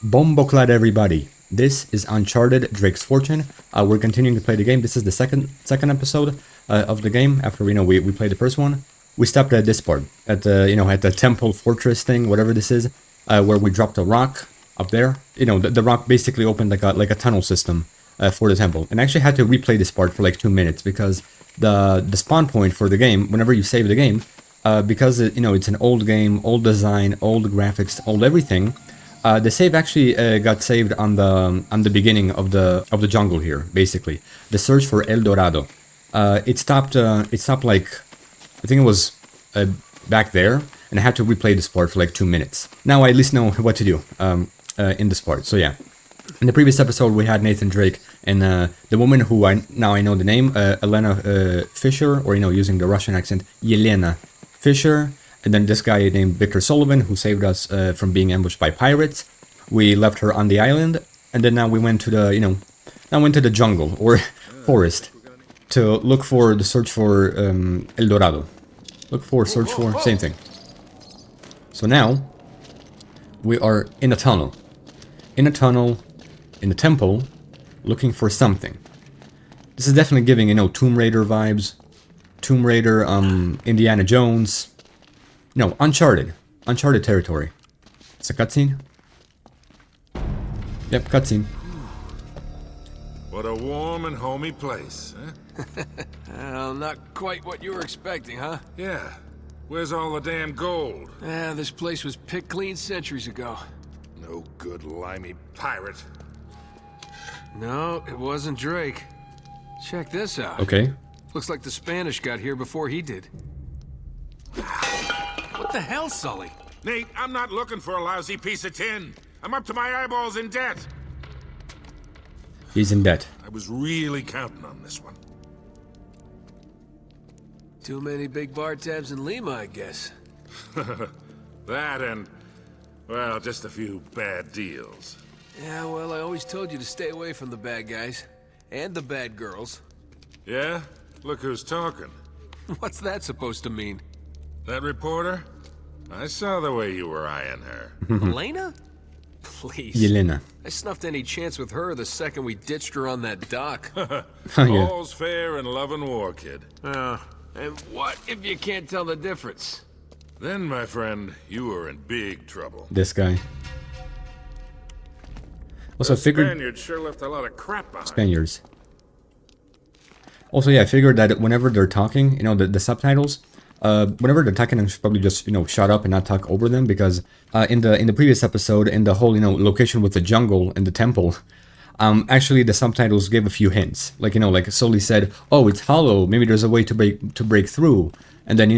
Bomboclad everybody. This is Uncharted Drake's Fortune. We're continuing to play the game. This is the second episode of the game after we played the first one. We stopped at this part, at the at the temple fortress thing, whatever this is, where we dropped a rock up there. The rock basically opened like a tunnel system for the temple. And I actually had to replay this part for like 2 minutes because the spawn point for the game, whenever you save the game, because it's an old game, old design, old graphics, old everything. The save actually got saved on the beginning of the jungle here, basically. The search for El Dorado. It stopped like, I think it was back there, and I had to replay this part for like 2 minutes. Now I at least know what to do in this part. So yeah, in the previous episode we had Nathan Drake and the woman who I know the name, Elena Fisher, or using the Russian accent, Yelena Fisher. And then this guy named Victor Sullivan, who saved us from being ambushed by pirates. We left her on the island, and then now we went to the jungle or forest to look for the search for El Dorado. Search for, same thing. So now we are in a tunnel, in a temple, looking for something. This is definitely giving Tomb Raider vibes, Tomb Raider, Indiana Jones. No, Uncharted territory. It's a cutscene. Yep, cutscene. What a warm and homey place, huh? Well, not quite what you were expecting, huh? Yeah. Where's all the damn gold? This place was picked clean centuries ago. No good limey pirate. No, it wasn't Drake. Check this out. Okay. Looks like the Spanish got here before he did. What the hell, Sully? Nate, I'm not looking for a lousy piece of tin. I'm up to my eyeballs in debt. He's in debt. I was really counting on this one. Too many big bar tabs in Lima, I guess. That and, well, just a few bad deals. Yeah, well, I always told you to stay away from the bad guys. And the bad girls. Yeah? Look who's talking. What's that supposed to mean? That reporter? I saw the way you were eyeing her. Elena? Please. Yelena. I snuffed any chance with her the second we ditched her on that dock. Oh, yeah. All's fair in love and war, kid. And what if you can't tell the difference? Then, my friend, you are in big trouble. This guy. Also, The figured Spaniards sure left a lot of crap behind. Spaniards. Also, yeah, I figured that whenever they're talking, the subtitles. Whenever they're talking, I should probably just shut up and not talk over them, because in the previous episode, in the whole location with the jungle and the temple, actually the subtitles gave a few hints, like Sully said, "Oh, it's hollow. Maybe there's a way to break through." And then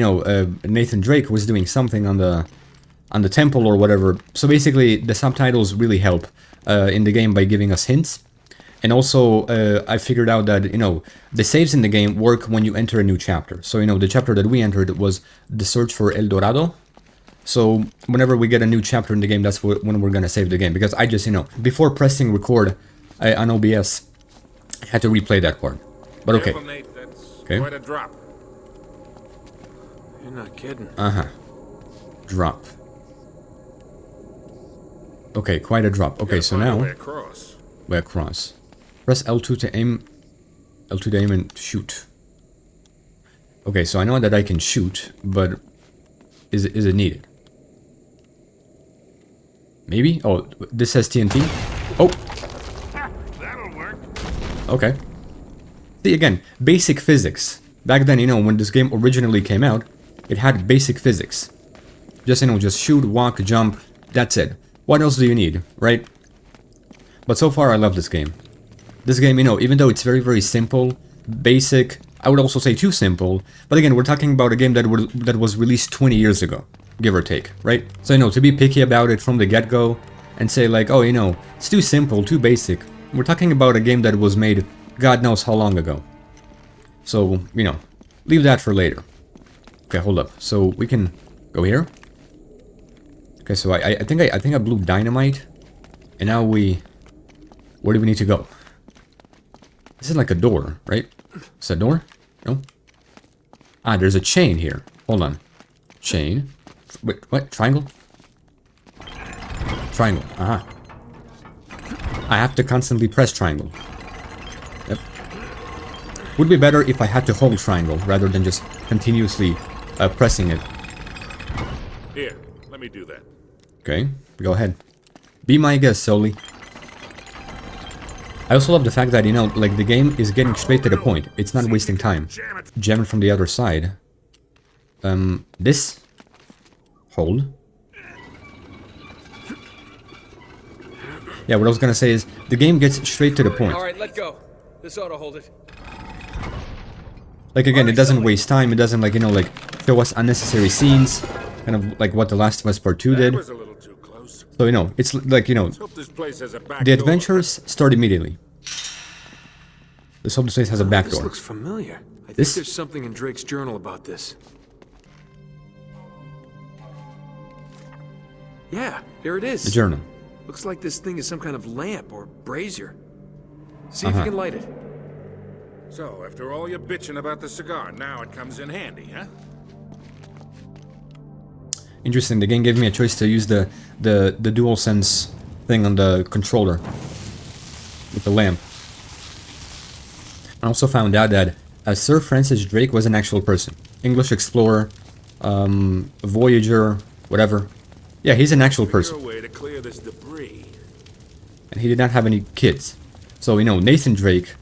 Nathan Drake was doing something on the temple or whatever. So basically, the subtitles really help in the game by giving us hints. And also, I figured out that, the saves in the game work when you enter a new chapter. So, the chapter that we entered was the search for El Dorado. So, whenever we get a new chapter in the game, that's when we're going to save the game. Because I just, before pressing record on OBS, I had to replay that part. But okay. Careful, Nate. That's Okay. quite a drop. You're not kidding. Drop. Okay, quite a drop. Okay, so Find a now way across. we're across. Press L2 to aim. L2 to aim and shoot. Okay, so I know that I can shoot, but is it needed? Maybe? Oh, this says TNT? Oh! That'll work. Okay. See, again, basic physics. Back then, when this game originally came out, it had basic physics. Just, just shoot, walk, jump, that's it. What else do you need, right? But so far, I love this game. This game, even though it's very, very simple, basic, I would also say too simple, but again, we're talking about a game that was released 20 years ago, give or take, right? So, to be picky about it from the get-go and say like, oh, it's too simple, too basic. We're talking about a game that was made God knows how long ago. So, leave that for later. Okay, hold up. So, we can go here. Okay, so I think I blew dynamite, and now where do we need to go? This is like a door, right? Is that a door? No? Ah, there's a chain here. Hold on. Chain. Wait, what? Triangle? Triangle. Aha. I have to constantly press triangle. Yep. Would be better if I had to hold triangle rather than just continuously pressing it. Here, let me do that. Okay, go ahead. Be my guest, Sully. I also love the fact that, you know, like, the game is getting straight to the point. It's not wasting time. Jam it from the other side. This. Hold. Yeah, what I was gonna say is, the game gets straight to the point. Alright, let go. This ought to hold it. Like, again, it doesn't waste time, it doesn't, like, you know, like, show us unnecessary scenes. Kind of like what The Last of Us Part 2 did. Was a little too close. So, you know, it's like, you know, Hope this place has a back the door. adventures start immediately. Let's hope this place has a back This door. looks familiar. I think This- there's something in Drake's journal about this. Yeah, here it is. The journal. Looks like this thing is some kind of lamp or brazier. See if you can light it. So, after all your bitching about the cigar, now it comes in handy, huh? Interesting, the game gave me a choice to use the DualSense thing on the controller. With the lamp. I also found out that Sir Francis Drake was an actual person. English explorer, voyager, whatever. Yeah, he's an actual person. Figure a way to clear this debris. And he did not have any kids. So, you know, Nathan Drake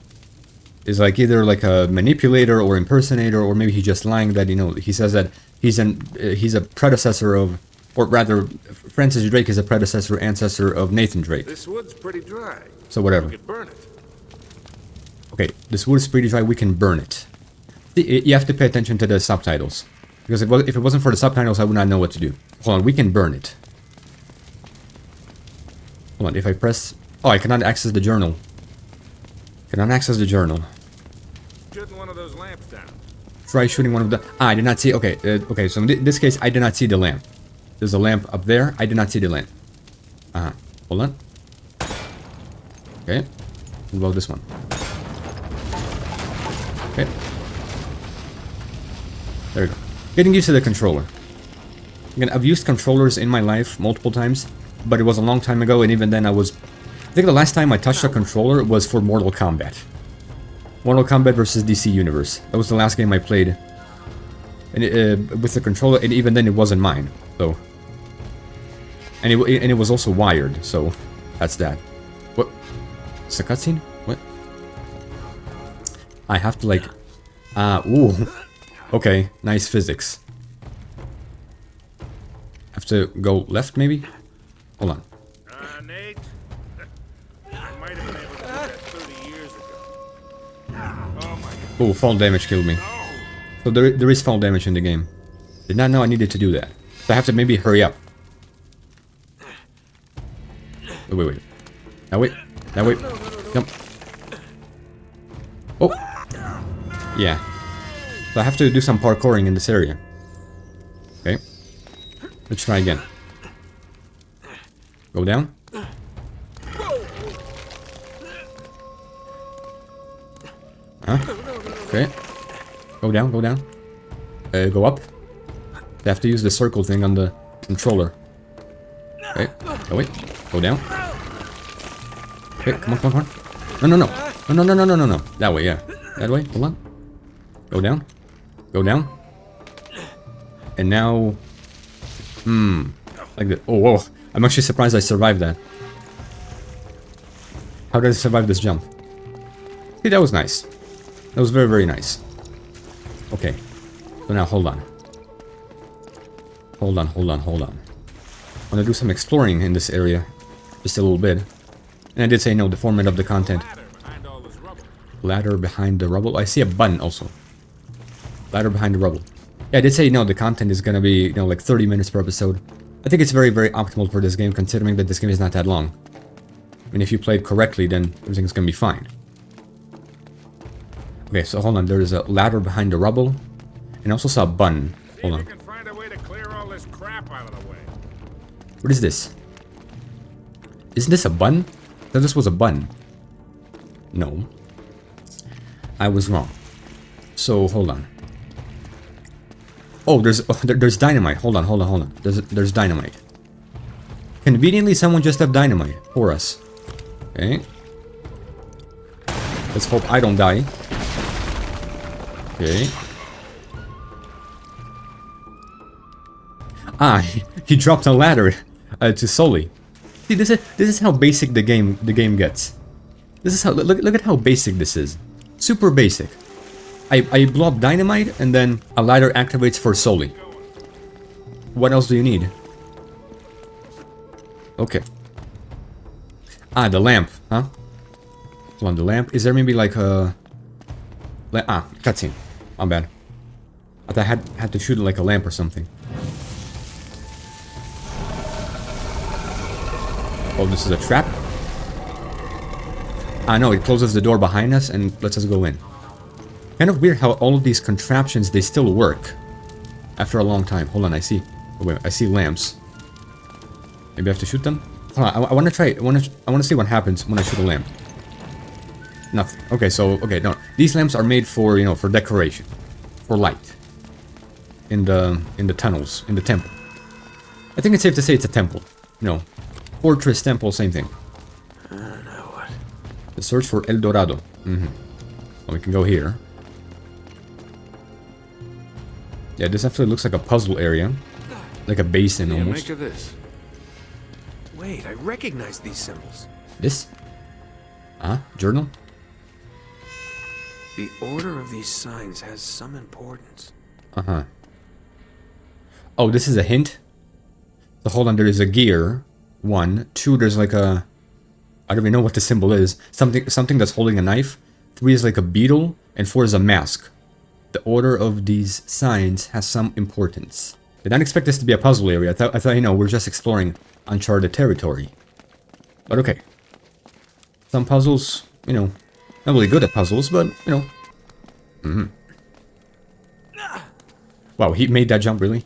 is like either like a manipulator or impersonator, or maybe he's just lying that, you know, he says that he's a predecessor of, or rather, Francis Drake is a predecessor, ancestor of Nathan Drake. This wood's pretty dry. So whatever. We could burn it. Okay, this wood is pretty dry, we can burn it. You have to pay attention to the subtitles. Because if it wasn't for the subtitles, I would not know what to do. Hold on, we can burn it. Hold on, if I press... Oh, I cannot access the journal. Cannot access the journal. Shooting one of those lamps down. Try shooting one of the... Ah, I did not see... Okay, okay, so in this case, I did not see the lamp. There's a lamp up there. I did not see the lamp. Hold on. Okay. What about this one? Okay. There we go. Getting used to the controller. Again, I've used controllers in my life multiple times, but it was a long time ago, and even then I was... I think the last time I touched a controller was for Mortal Kombat. Mortal Kombat vs. DC Universe. That was the last game I played. And with the controller, and even then it wasn't mine, so... And it was also wired, so... That's that. What? It's a cutscene? What? I have to, like... ooh. Okay, nice physics. Have to go left, maybe? Hold on. Nate? I might have been able to do that 30 years ago. Oh my god. Oh, fall damage killed me. So there is fall damage in the game. Did not know I needed to do that. So I have to maybe hurry up. Wait. That way. That way. Nope. Oh. Yeah. So I have to do some parkouring in this area. Okay. Let's try again. Go down. Huh? Okay. Go down, go down. Go up. I have to use the circle thing on the controller. Okay. Oh wait. Go down. Okay, come on, come on, come on. No. That way, yeah. That way, hold on. Go down. Go down. And now... Like that. Oh, whoa. I'm actually surprised I survived that. How did I survive this jump? See, that was nice. That was very, very nice. Okay. So now, hold on. Hold on. I want to do some exploring in this area. Just a little bit. And I did say no, the format of the content. Ladder behind the rubble. I see a button also. Ladder behind the rubble. Yeah, I did say no, the content is gonna be, you know, like 30 minutes per episode. I think it's very, very optimal for this game, considering that this game is not that long. I mean, if you play it correctly, then everything's gonna be fine. Okay, so hold on, there's a ladder behind the rubble. And I also saw a button. Hold on. Can find a way to clear all this crap out of the way. What is this? Isn't this a button? I thought this was a button. No. I was wrong. So, hold on. Oh, there's dynamite. Hold on. There's dynamite. Conveniently, someone just left dynamite for us. Okay. Let's hope I don't die. Okay. Ah, he dropped a ladder to Sully. See, this is how basic the game gets. This is how look at how basic this is. Super basic. I blow up dynamite and then a ladder activates for Sully. What else do you need? Okay. Ah, the lamp, huh? Hold on, the lamp. Is there maybe like a... cutscene. My bad. I thought I had to shoot like a lamp or something. Oh, this is a trap? Ah, no, it closes the door behind us and lets us go in. Kind of weird how all of these contraptions, they still work. After a long time. Hold on, I see... Oh, wait, I see lamps. Maybe I have to shoot them? Hold on, I want to try... I want to see what happens when I shoot a lamp. Nothing. Okay, so... Okay, no. These lamps are made for, you know, for decoration. For light. In the tunnels. In the temple. I think it's safe to say it's a temple. You know. Fortress, temple, same thing. Now what? The search for El Dorado. Mm-hmm. Well, we can go here. Yeah, this actually looks like a puzzle area. Like a basin, Yeah, almost. make of this. Wait, I recognize these symbols. This? Journal? The order of these signs has some importance. Uh-huh. Oh, this is a hint? So hold on, there is a gear. 1. 2, there's like a... I don't even know what the symbol is. Something that's holding a knife. 3 is like a beetle. And 4 is a mask. The order of these signs has some importance. Did not expect this to be a puzzle area. I thought, you know, we're just exploring Uncharted territory. But okay. Some puzzles, you know, not really good at puzzles, but, you know. Mm-hmm. Wow, he made that jump, really?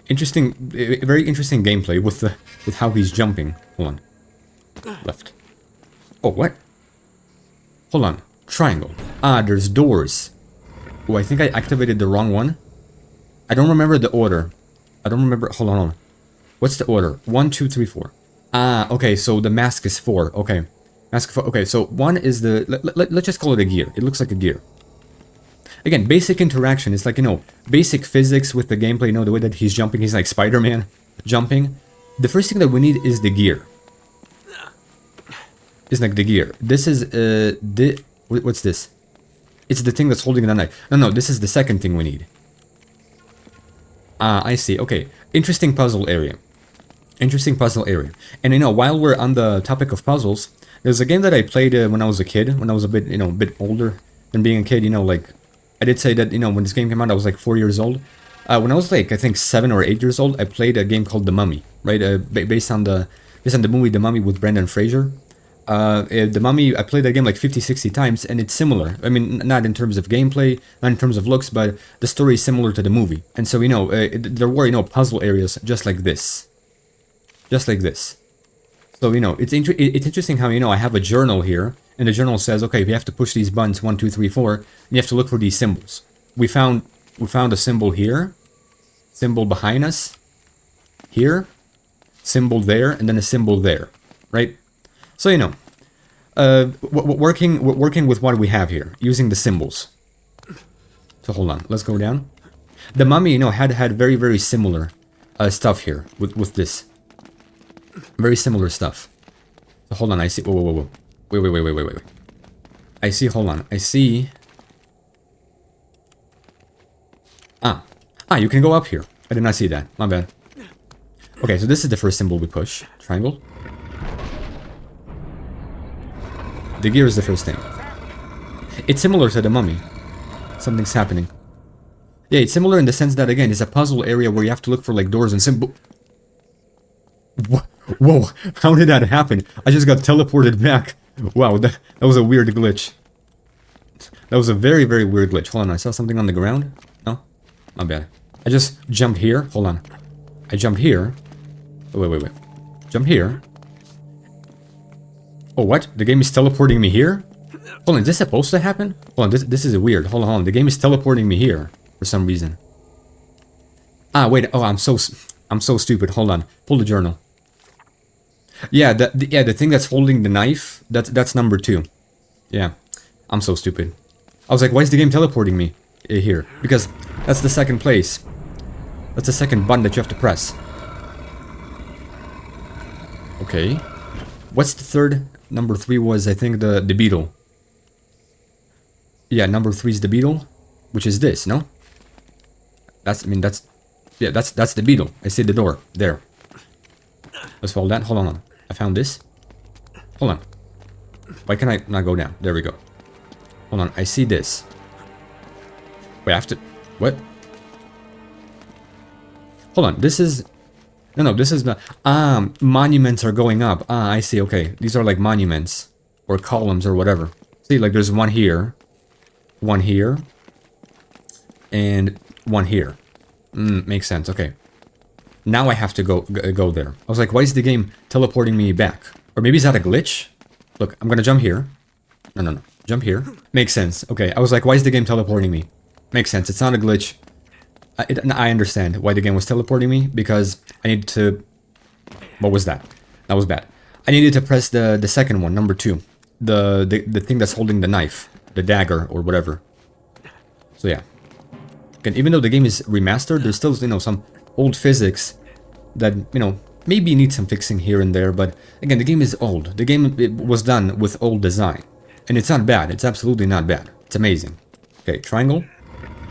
Interesting, very interesting gameplay with how he's jumping. Hold on. Left. Oh, what? Hold on. Triangle. Ah, there's doors. Oh, I think I activated the wrong one. I don't remember the order. I don't remember. Hold on. What's the order? 1, 2, 3, 4. Ah, okay, so the mask is 4. Okay. Mask 4. Okay, so 1 is the... Let's just call it a gear. It looks like a gear. Again, basic interaction. It's like, you know, basic physics with the gameplay. You know, the way that he's jumping. He's like Spider-Man jumping. The first thing that we need is the gear. It's like the gear. This is... What's this? It's the thing that's holding the knife. No, this is the second thing we need. Ah, I see. Okay. Interesting puzzle area. Interesting puzzle area. And you know, while we're on the topic of puzzles, there's a game that I played when I was a kid, when I was a bit, you know, a bit older than being a kid, you know, like, I did say that, you know, when this game came out, I was like 4 years old. When I was like, I think 7 or 8 years old, I played a game called The Mummy, right? Based on the movie The Mummy with Brendan Fraser. The Mummy, I played that game like 50-60 times, and it's similar. I mean, not in terms of gameplay, not in terms of looks, but the story is similar to the movie. And so, you know, there were, you know, puzzle areas just like this. Just like this. So, you know, it's interesting how, you know, I have a journal here, and the journal says, okay, we have to push these buttons 1, 2, 3, 4, and you have to look for these symbols. We found a symbol here, symbol behind us, here, symbol there, and then a symbol there, right? So, you know, working with what we have here, using the symbols. So hold on, let's go down. The Mummy, you know, had very, very similar stuff here with this. Very similar stuff. So hold on, I see. Whoa. Wait. I see. Hold on. I see. Ah, you can go up here. I did not see that. My bad. Okay, so this is the first symbol we push. Triangle. The gear is the first thing. It's similar to the Mummy. Something's happening. Yeah, it's similar in the sense that, again, it's a puzzle area where you have to look for, like, doors and symbols. Whoa, how did that happen? I just got teleported back. Wow, that was a weird glitch. That was a very, very weird glitch. Hold on, I saw something on the ground. No? My bad. I just jumped here. Hold on. I jumped here. Oh, wait. Jump here. Oh, what? The game is teleporting me here? Hold on, is this supposed to happen? Hold on, this is weird. Hold on. The game is teleporting me here for some reason. Ah, wait. Oh, I'm so stupid. Hold on. Pull the journal. Yeah, the thing that's holding the knife, that's number 2. Yeah, I'm so stupid. I was like, why is the game teleporting me here? Because that's the second place. That's the second button that you have to press. Okay. What's the third? Number 3 was, I think, the beetle. Yeah, number 3 is the beetle, which is this, no? That's, I mean, yeah, that's the beetle. I see the door, there. Let's follow that. Hold on. I found this. Hold on. Why can I not go down? There we go. Hold on. I see this. Wait, I have to... What? Hold on. This is... No, this is the... monuments are going up. I see. Okay. These are like monuments. Or columns or whatever. See, like there's one here. One here. And one here. Makes sense. Okay. Now I have to go there. I was like, why is the game teleporting me back? Or maybe is that a glitch? Look, I'm gonna jump here. No. Jump here. Makes sense. Okay, I was like, why is the game teleporting me? Makes sense. It's not a glitch. I understand why the game was teleporting me, because I needed to... What was that? That was bad. I needed to press the second one, number 2. The thing that's holding the knife. The dagger, or whatever. So yeah. Again, even though the game is remastered, there's still, you know, some old physics that, you know, maybe need some fixing here and there, but again, the game is old. The game was done with old design. And it's not bad. It's absolutely not bad. It's amazing. Okay, triangle.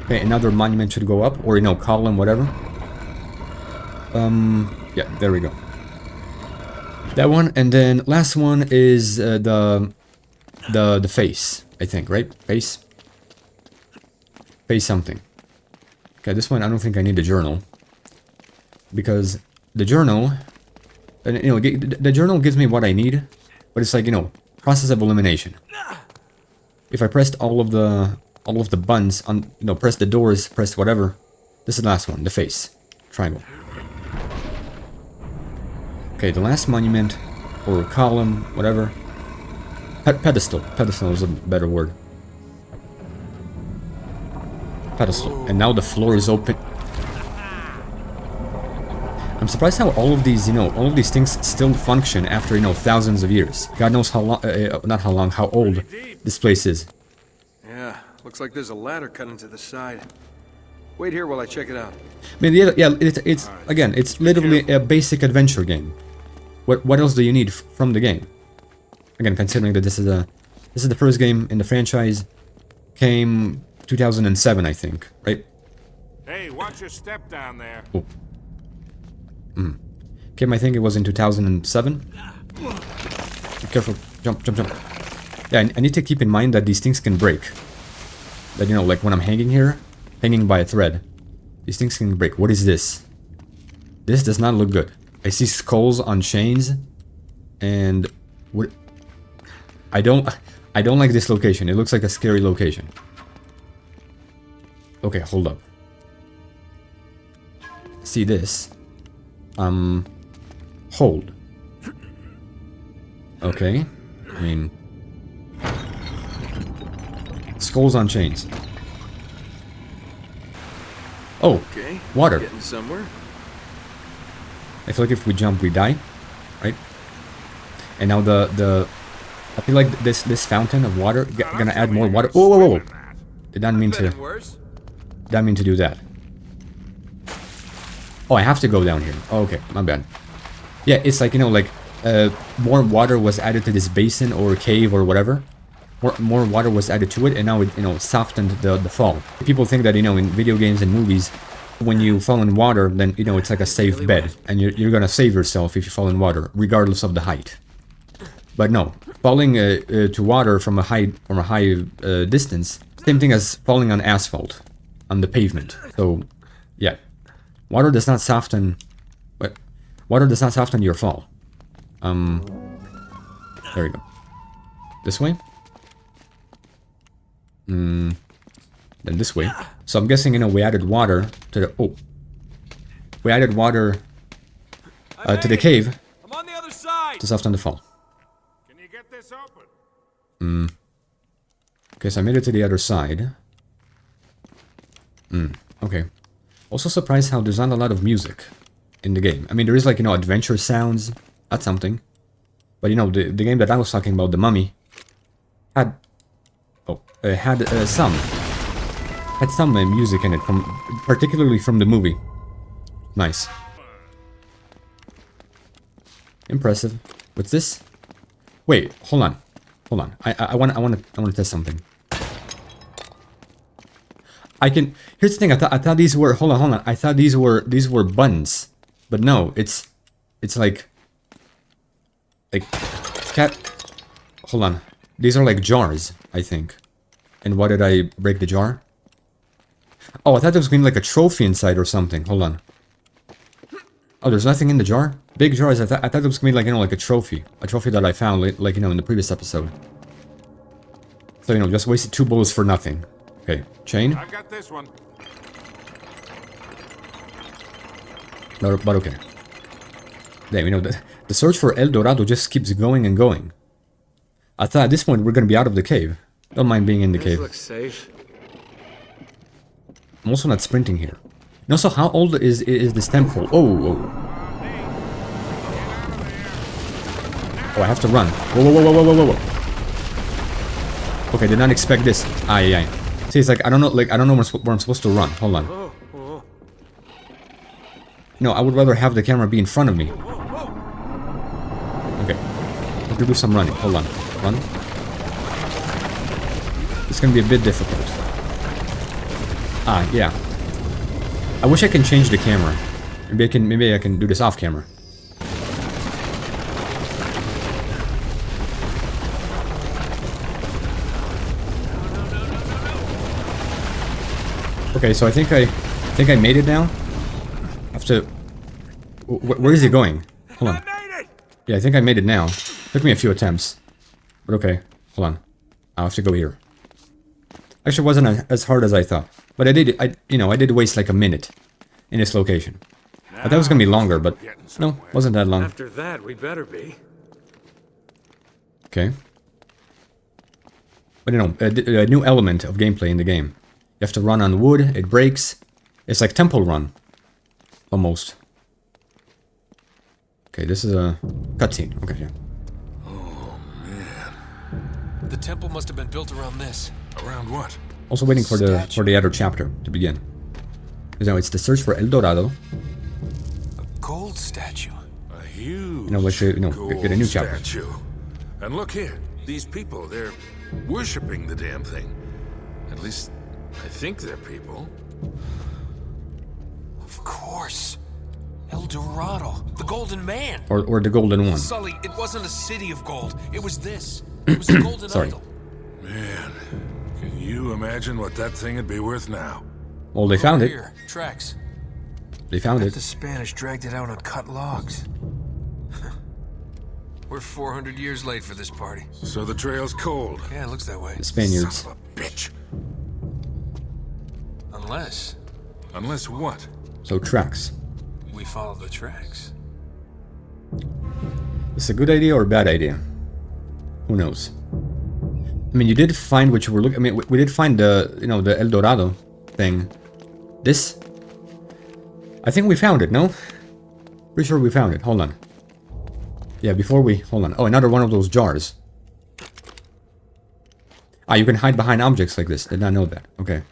Okay, another monument should go up, or, you know, column, whatever. Yeah, there we go. That one, and then last one is the face, I think, right? Face? Face something. Okay, this one I don't think I need a journal. Because the journal, you know, the journal gives me what I need, but it's like, you know, process of elimination. If I pressed all of the buttons on, you know, press the doors, press whatever. This is the last one, the face, triangle. Okay, the last monument or column, whatever. Pedestal. Pedestal is a better word. Pedestal. And now the floor is open. I'm surprised how all of these, you know, all of these things still function after, you know, thousands of years. God knows how long, not how long, how old this place is. Yeah, looks like there's a ladder cut into the side. Wait here while I check it out. I mean, yeah, it's again, it's literally a basic adventure game. What else do you need from the game? Again, considering that this is the first game in the franchise, came 2007, I think, right? Hey, watch your step down there. Oh. Came, I think it was in 2007. Be careful, jump. Yeah, I need to keep in mind that these things can break. That, you know, like when I'm hanging by a thread, these things can break. What is this? This does not look good. I see skulls on chains, and what? I don't like this location. It looks like a scary location. Okay, hold up. See this? Hold. Okay. I mean, skulls on chains. Oh, Okay, water. getting somewhere. I feel like if we jump, we die, right? And now I feel like this fountain of water gonna add more water. Whoa! Did not mean to. Didn't mean to do that. Oh, I have to go down here. Oh, okay, my bad. Yeah, it's like, you know, like more water was added to this basin or cave or whatever. More water was added to it, and now it, you know, softened the fall. People think that, you know, in video games and movies, when you fall in water, then, you know, it's like a safe bed, and you're gonna save yourself if you fall in water, regardless of the height. But no, falling to water from a high distance, same thing as falling on asphalt, on the pavement. So, yeah, water does not soften. But water does not soften your fall. There we go. This way. Then this way. So I'm guessing, you know, we added water to the... Oh. We added water to the cave I'm on the other side. to soften the fall. Can you get this open? Okay, so I made it to the other side. Okay. Also surprised how there's not a lot of music in the game. I mean, there is, like, you know, adventure sounds. That's something. But you know, the game that I was talking about, The Mummy, had some music in it, particularly from the movie. Nice. Impressive. What's this? Wait, hold on. I want to test something. Here's the thing. I thought these were. Hold on. I thought these were buttons, but no. It's like cat. Hold on. These are like jars, I think. And why did I break the jar? Oh, I thought there was going to be like a trophy inside or something. Hold on. Oh, there's nothing in the jar? Big jars. I thought there was going to be like, you know, like a trophy. A trophy that I found, like, you know, in the previous episode. So, you know, just wasted 2 bullets for nothing. Okay, chain. I got this one. But okay. Damn, you know, the search for El Dorado just keeps going and going. I thought at this point we're going to be out of the cave. Don't mind being in the cave. Looks safe. I'm also not sprinting here. And also, how old is this temple? Oh, I have to run. Whoa. Okay, did not expect this. Aye. See, it's like I don't know where I'm supposed to run. Hold on. No, I would rather have the camera be in front of me. Okay, I have to do some running. Hold on, run. It's gonna be a bit difficult. Yeah. I wish I can change the camera. Maybe I can do this off camera. Okay, so I think I made it now. I have to. Where is he going? Hold on. Yeah, I think I made it now. Took me a few attempts, but okay. Hold on. I'll have to go here. Actually, it wasn't as hard as I thought, but I did waste like a minute in this location. I thought it was gonna be longer, but no, wasn't that long. After that, we better be. Okay. But you know, a new element of gameplay in the game. You have to run on wood, it breaks. It's like Temple Run. Almost. Okay, this is a cutscene. Okay, yeah. Oh, man. The temple must have been built around this. Around what? Also waiting for the other chapter to begin. Because now it's the search for El Dorado. A gold statue. A huge Let's get a new chapter. statue. And look here. These people, they're worshipping the damn thing. At least, I think they're people. Of course. El Dorado, the golden man. Or the golden one. Sully, it wasn't a city of gold. It was this. It was a golden Sorry. idol. Man, can you imagine what that thing would be worth now? Well, they found it. Here, tracks. They found it. The Spanish dragged it out on cut logs. We're 400 years late for this party. So the trail's cold. Yeah, it looks that way. The Spaniards. Son of a bitch. Unless Unless what? So tracks. we follow the tracks. Is it a good idea or a bad idea? Who knows? I mean, you did find what you were looking. I mean, we did find the El Dorado thing. This. I think we found it. No. Pretty sure we found it. Hold on. Yeah, hold on. Oh, another one of those jars. You can hide behind objects like this. Did not know that. Okay.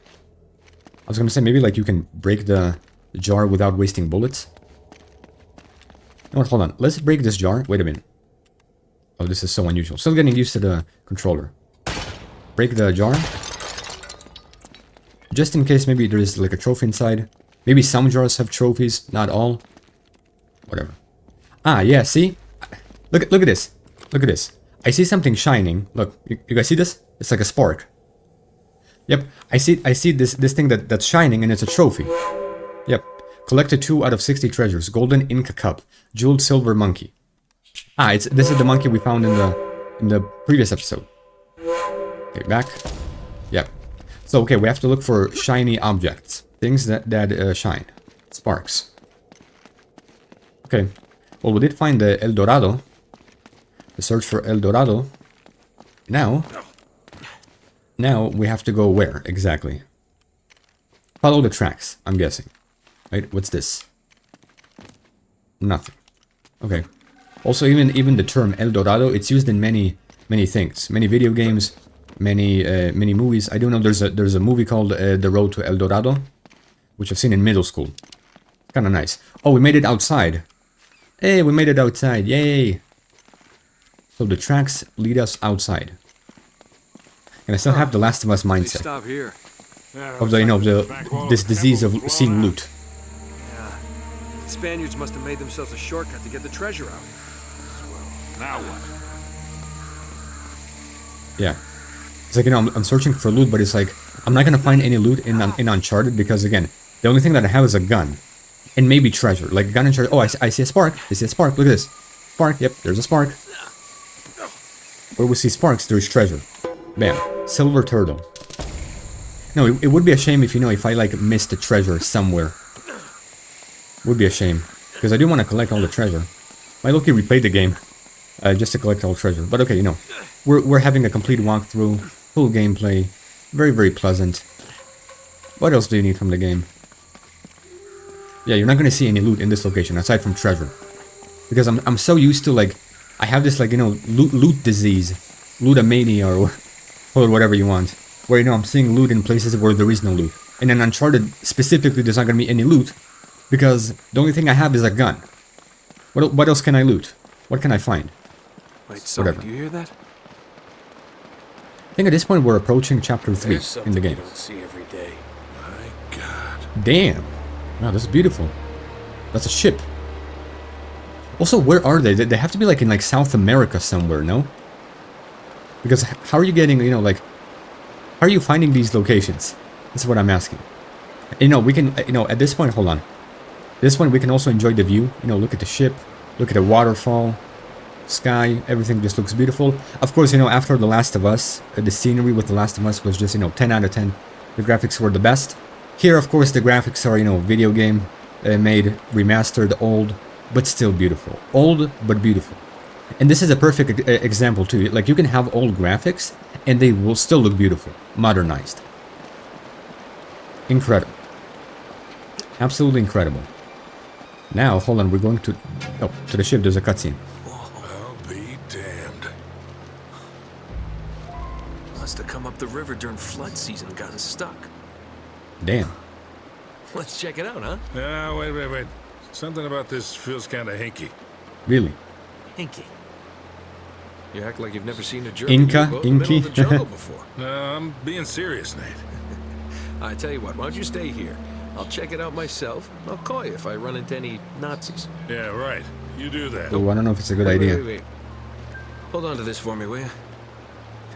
I was gonna say maybe like you can break the jar without wasting bullets. No, hold on. Let's break this jar. Wait a minute. Oh, this is so unusual. Still getting used to the controller. Break the jar. Just in case maybe there's like a trophy inside. Maybe some jars have trophies, not all. Whatever. Yeah, see? Look at this. Look at this. I see something shining. Look, you guys see this? It's like a spark. Yep, I see this thing that's shining, and it's a trophy. Yep. Collected 2 out of 60 treasures. Golden Inca cup. Jeweled silver monkey. This is the monkey we found in the previous episode. Okay, back. Yep. So okay, we have to look for shiny objects. Things that shine. Sparks. Okay. Well, we did find the El Dorado. The search for El Dorado. Now we have to go where exactly? Follow the tracks, I'm guessing. Right, what's this? Nothing. Okay. Also, even the term El Dorado, it's used in many things, many video games, many movies. I do know there's a movie called The Road to El Dorado, which I've seen in middle school. Kind of nice. Oh, we made it outside. Hey, we made it outside! Yay! So the tracks lead us outside, and I still have the Last of Us mindset Stop here. of this disease of seeing loot. Yeah. Spaniards must have made themselves a shortcut to get the treasure out. Now what? Yeah. It's like, I'm searching for loot, but it's like, I'm not gonna find any loot in Uncharted because, again, the only thing that I have is a gun. And maybe treasure. Like a gun and treasure. Oh, I see a spark. I see a spark. Look at this. Spark. Yep, there's a spark. Where we see sparks, there's treasure. Bam. Silver turtle. No, it would be a shame if, if I, like, missed a treasure somewhere. Would be a shame. Because I do want to collect all the treasure. I low-key replayed the game. Just to collect all treasure. But okay, we're having a complete walkthrough. Full gameplay. Very, very pleasant. What else do you need from the game? Yeah, you're not going to see any loot in this location, aside from treasure. Because I'm so used to, like, I have this, like, loot disease. Lootamania, or whatever you want. Where, I'm seeing loot in places where there is no loot. And in Uncharted, specifically, there's not going to be any loot. Because the only thing I have is a gun. What else can I loot? What can I find? Wait, Sully, Whatever. do you hear that? I think at this point we're approaching chapter 3 in the game. You don't see every day. My God. Damn! Wow, this is beautiful. That's a ship. Also, where are they? They have to be like in like South America somewhere, no? Because how are you getting, how are you finding these locations? That's what I'm asking. We can, at this point, hold on. This point we can also enjoy the view. Look at the ship, look at the waterfall, sky, everything just looks beautiful. Of course, after The Last of Us, the scenery with The Last of Us was just, 10 out of 10. The graphics were the best. Here, of course, the graphics are, video game made, remastered, old, but still beautiful. Old, but beautiful. And this is a perfect example, too. Like, you can have old graphics, and they will still look beautiful. Modernized. Incredible. Absolutely incredible. Now, hold on, we're going to... Oh, to the ship, there's a cutscene. I'll be damned. Must have come up the river during flood season and got us stuck. Damn. Let's check it out, huh? Wait. Something about this feels kind of hinky. Really? Hinky. You act like you've never seen a German Inca? U-boat in the middle of the Inky? jungle before. No, I'm being serious, Nate. I tell you what, why don't you stay here? I'll check it out myself. I'll call you if I run into any Nazis. Yeah, right. You do that. Oh, I don't know if it's a good idea. Wait. Hold on to this for me, will you?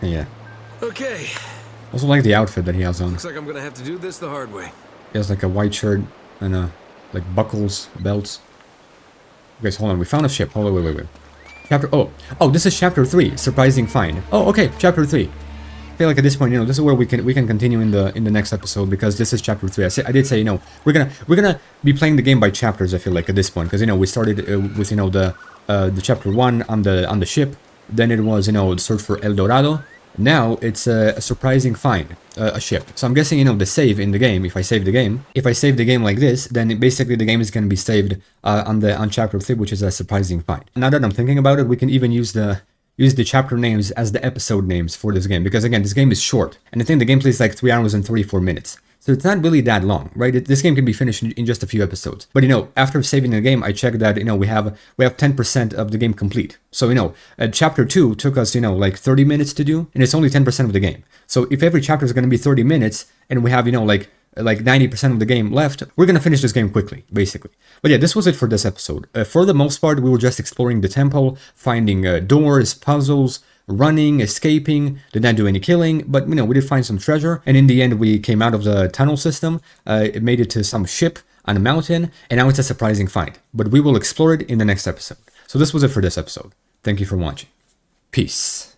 Yeah. Okay. Also like the outfit that he has on. Looks like I'm gonna have to do this the hard way. He has like a white shirt and like buckles, belts. Okay, so hold on. We found a ship. Hold on, wait. Chapter... Oh, this is chapter 3. Surprising find. Oh, okay. Chapter 3. I feel like at this point, this is where we can continue in the next episode, because this is chapter 3. I did say, we're gonna be playing the game by chapters. I feel like at this point, because we started with the chapter 1 on the ship. Then it was the search for El Dorado. Now it's a surprising find, a ship. So I'm guessing the save in the game. If I save the game like this, then basically the game is gonna be saved on chapter 3, which is a surprising find. Now that I'm thinking about it, we can even use the chapter names as the episode names for this game, because again, this game is short, and I think the gameplay is like 3 hours and 34 minutes. So it's not really that long, right? This game can be finished in just a few episodes. But after saving the game, I checked that we have 10% of the game complete. So chapter 2 took us like 30 minutes to do, and it's only 10% of the game. So if every chapter is going to be 30 minutes, and we have like 90% of the game left, we're gonna finish this game quickly, basically. But yeah, this was it for this episode. For the most part, we were just exploring the temple, finding doors, puzzles, running, escaping, did not do any killing, but we did find some treasure, and in the end we came out of the tunnel system, it made it to some ship on a mountain, and now it's a surprising find. But we will explore it in the next episode. So this was it for this episode. Thank you for watching. Peace.